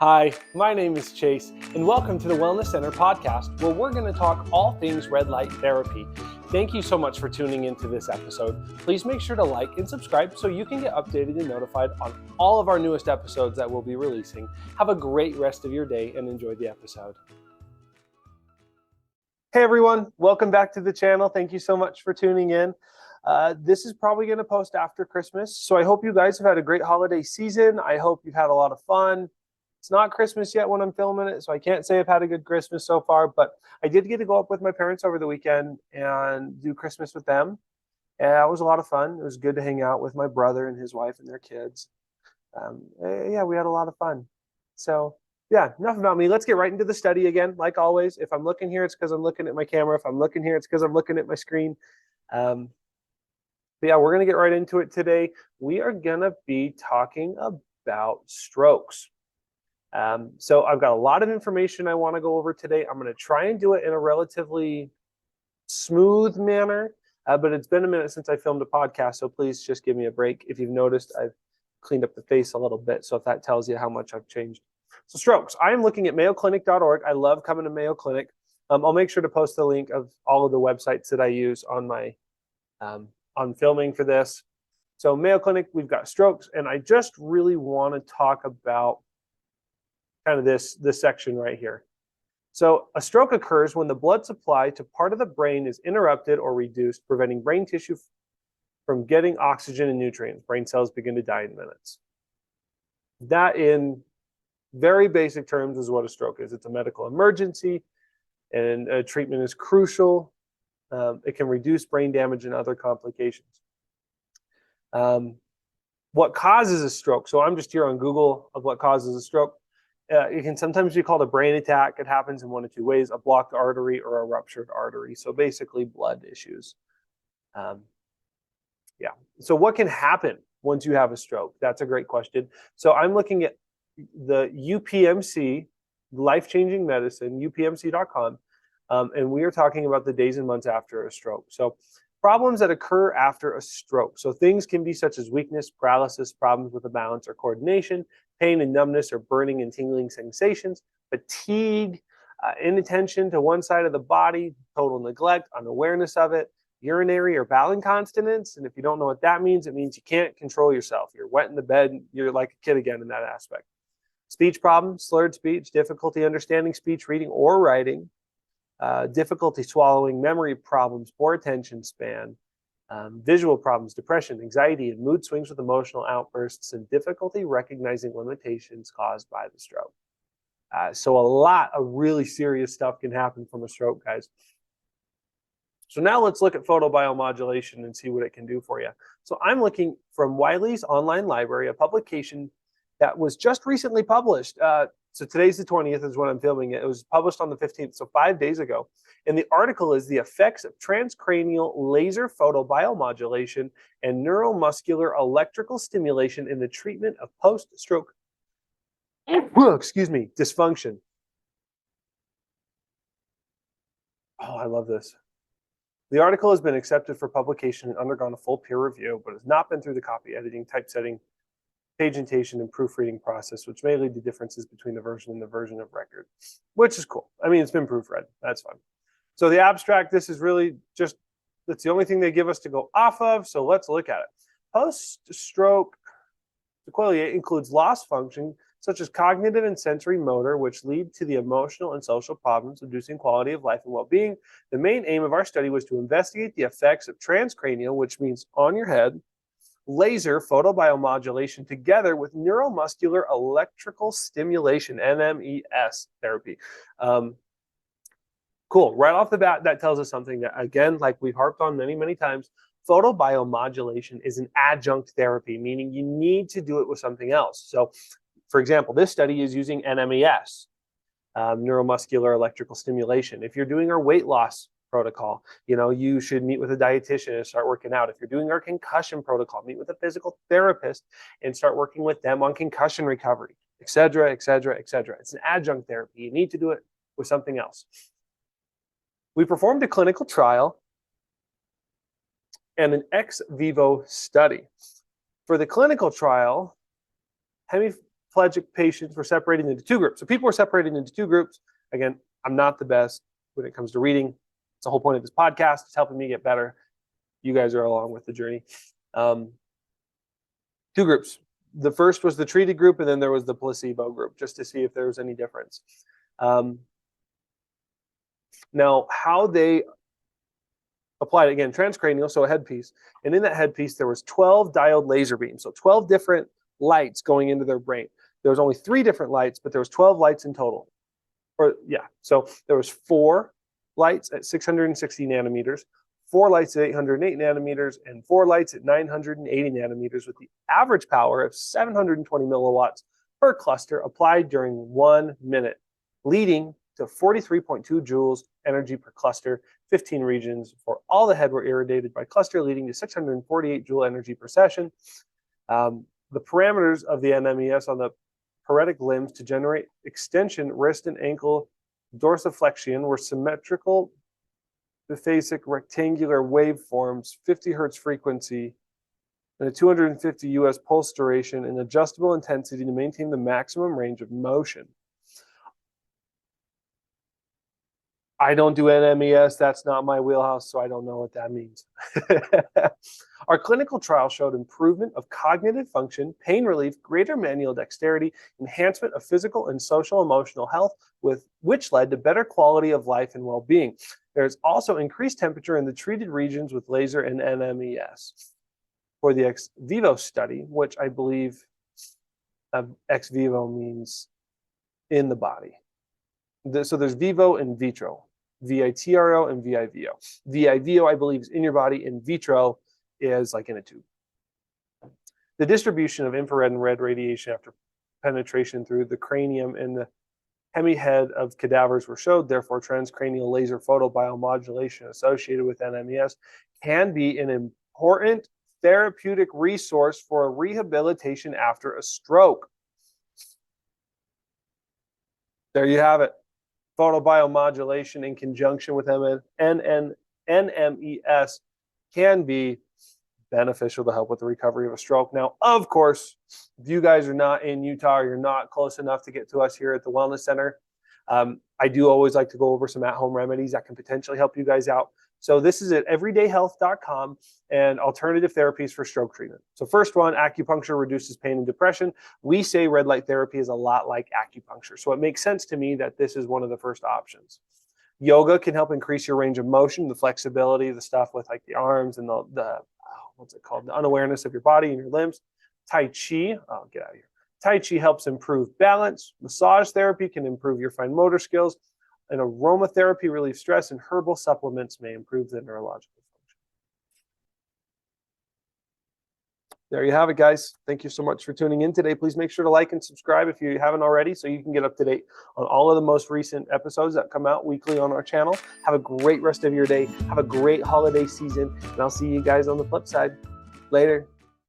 Hi, my name is Chase, and welcome to the Wellness Center podcast, where we're going to talk all things red light therapy. Thank you so much for tuning into this episode. Please make sure to like and subscribe so you can get updated and notified on all of our newest episodes that we'll be releasing. Have a great rest of your day and enjoy the episode. Hey everyone, welcome back to the channel. Thank you so much for tuning in. This is probably going to post after Christmas, so I hope you guys have had a great holiday season. I hope you've had a lot of fun. It's not Christmas yet when I'm filming it, so I can't say I've had a good Christmas so far, but I did get to go up with my parents over the weekend and do Christmas with them. And it was a lot of fun. It was good to hang out with my brother and his wife and their kids. Yeah, we had a lot of fun. So yeah, enough about me. Let's get right into the study again. Like always, if I'm looking here, it's because I'm looking at my camera. If I'm looking here, it's because I'm looking at my screen. But yeah, we're going to get right into it today. We are going to be talking about strokes. So I've got a lot of information I want to go over today. I'm going to try and do it in a relatively smooth manner, but it's been a minute since I filmed a podcast, so please just give me a break. If you've noticed, I've cleaned up the face a little bit, so if that tells you how much I've changed. So strokes, I am looking at mayoclinic.org. I love coming to Mayo Clinic. I'll make sure to post the link of all of the websites that I use on my on filming for this. So Mayo Clinic, we've got strokes, and I just really want to talk about kind of this section right here. So a stroke occurs when the blood supply to part of the brain is interrupted or reduced, preventing brain tissue from getting oxygen and nutrients. Brain cells begin to die in minutes. That, in very basic terms, is what a stroke is. It's a medical emergency, and treatment is crucial. It can reduce brain damage and other complications. What causes a stroke? So I'm just here on Google of what causes a stroke. It can sometimes be called a brain attack. It happens in one of two ways: a blocked artery or a ruptured artery. So basically blood issues. Yeah. So what can happen once you have a stroke? That's a great question. So I'm looking at the UPMC, Life-Changing Medicine, upmc.com, and we are talking about the days and months after a stroke. So problems that occur after a stroke. So things can be such as weakness, paralysis, problems with the balance or coordination, pain and numbness or burning and tingling sensations, fatigue, inattention to one side of the body, total neglect, unawareness of it, urinary or bowel incontinence. And if you don't know what that means, it means you can't control yourself. You're wet in the bed. You're like a kid again in that aspect. Speech problems, slurred speech, difficulty understanding speech, reading or writing, difficulty swallowing, memory problems, poor attention span, visual problems, depression, anxiety, and mood swings with emotional outbursts, and difficulty recognizing limitations caused by the stroke. So a lot of really serious stuff can happen from a stroke, guys. So now let's look at photobiomodulation and see what it can do for you. So I'm looking from Wiley's online library, a publication that was just recently published. So today's the 20th is when I'm filming it. It was published on the 15th, so 5 days ago. And the article is the effects of transcranial laser photobiomodulation and neuromuscular electrical stimulation in the treatment of post-stroke, dysfunction. Oh, I love this. The article has been accepted for publication and undergone a full peer review, but has not been through the copy editing, typesetting, pagintation, and proofreading process, which may lead to differences between the version and the version of record, which is cool. I mean, it's been proofread. That's fine. So the abstract, this is really just, that's the only thing they give us to go off of. So let's look at it. Post-stroke sequelae includes loss function, such as cognitive and sensory motor, which lead to the emotional and social problems, reducing quality of life and well-being. The main aim of our study was to investigate the effects of transcranial, which means on your head, laser photobiomodulation together with neuromuscular electrical stimulation, NMES therapy. Cool. Right off the bat, that tells us something that, again, like we've harped on many, many times, photobiomodulation is an adjunct therapy, meaning you need to do it with something else. So, for example, this study is using NMES, neuromuscular electrical stimulation. If you're doing our weight loss protocol, you should meet with a dietitian and start working out. If you're doing our concussion protocol, meet with a physical therapist and start working with them on concussion recovery, et cetera, et cetera, et cetera. It's an adjunct therapy. You need to do it with something else. We performed a clinical trial and an ex vivo study. For the clinical trial, quadriplegic patients were separated into two groups. So people were separated into two groups. Again, I'm not the best when it comes to reading. It's the whole point of this podcast. It's helping me get better. You guys are along with the journey. Two groups. The first was the treated group, and then there was the placebo group, just to see if there was any difference. Now, how they applied, again, transcranial, so a headpiece. And in that headpiece, there was 12 diode laser beams. So 12 different lights going into their brain. There was only 3 different lights, but there was 12 lights in total. So there was 4 lights at 660 nanometers, 4 lights at 808 nanometers, and 4 lights at 980 nanometers with the average power of 720 milliwatts per cluster applied during 1 minute, leading to 43.2 joules energy per cluster, 15 regions for all the head were irradiated by cluster, leading to 648 joule energy per session. The parameters of the NMES on the paretic limbs to generate extension, wrist and ankle dorsiflexion were symmetrical, biphasic rectangular waveforms, 50 hertz frequency, and a 250 US pulse duration and adjustable intensity to maintain the maximum range of motion. I don't do NMES. That's not my wheelhouse, so I don't know what that means. Our clinical trial showed improvement of cognitive function, pain relief, greater manual dexterity, enhancement of physical and social emotional health, which led to better quality of life and well-being. There's also increased temperature in the treated regions with laser and NMES. For the ex vivo study, which I believe ex vivo means in the body. So there's vivo and vitro. VITRO and VIVO. VIVO, I believe, is in your body. In vitro is like in a tube. The distribution of infrared and red radiation after penetration through the cranium and the hemihead of cadavers were showed. Therefore, transcranial laser photobiomodulation associated with NMES can be an important therapeutic resource for rehabilitation after a stroke. There you have it. Photobiomodulation in conjunction with NMES can be beneficial to help with the recovery of a stroke. Now, of course, if you guys are not in Utah or you're not close enough to get to us here at the Wellness Center, I do always like to go over some at-home remedies that can potentially help you guys out. So this is at everydayhealth.com and alternative therapies for stroke treatment. So first one, acupuncture reduces pain and depression. We say red light therapy is a lot like acupuncture. So it makes sense to me that this is one of the first options. Yoga can help increase your range of motion, the flexibility, the stuff with like the arms and the what's it called? The unawareness of your body and your limbs. Tai Chi, oh, get out of here. Tai Chi helps improve balance. Massage therapy can improve your fine motor skills. And aromatherapy relieves stress, and herbal supplements may improve the neurological function. There you have it, guys. Thank you so much for tuning in today. Please make sure to like and subscribe if you haven't already so you can get up to date on all of the most recent episodes that come out weekly on our channel. Have a great rest of your day. Have a great holiday season, and I'll see you guys on the flip side. Later.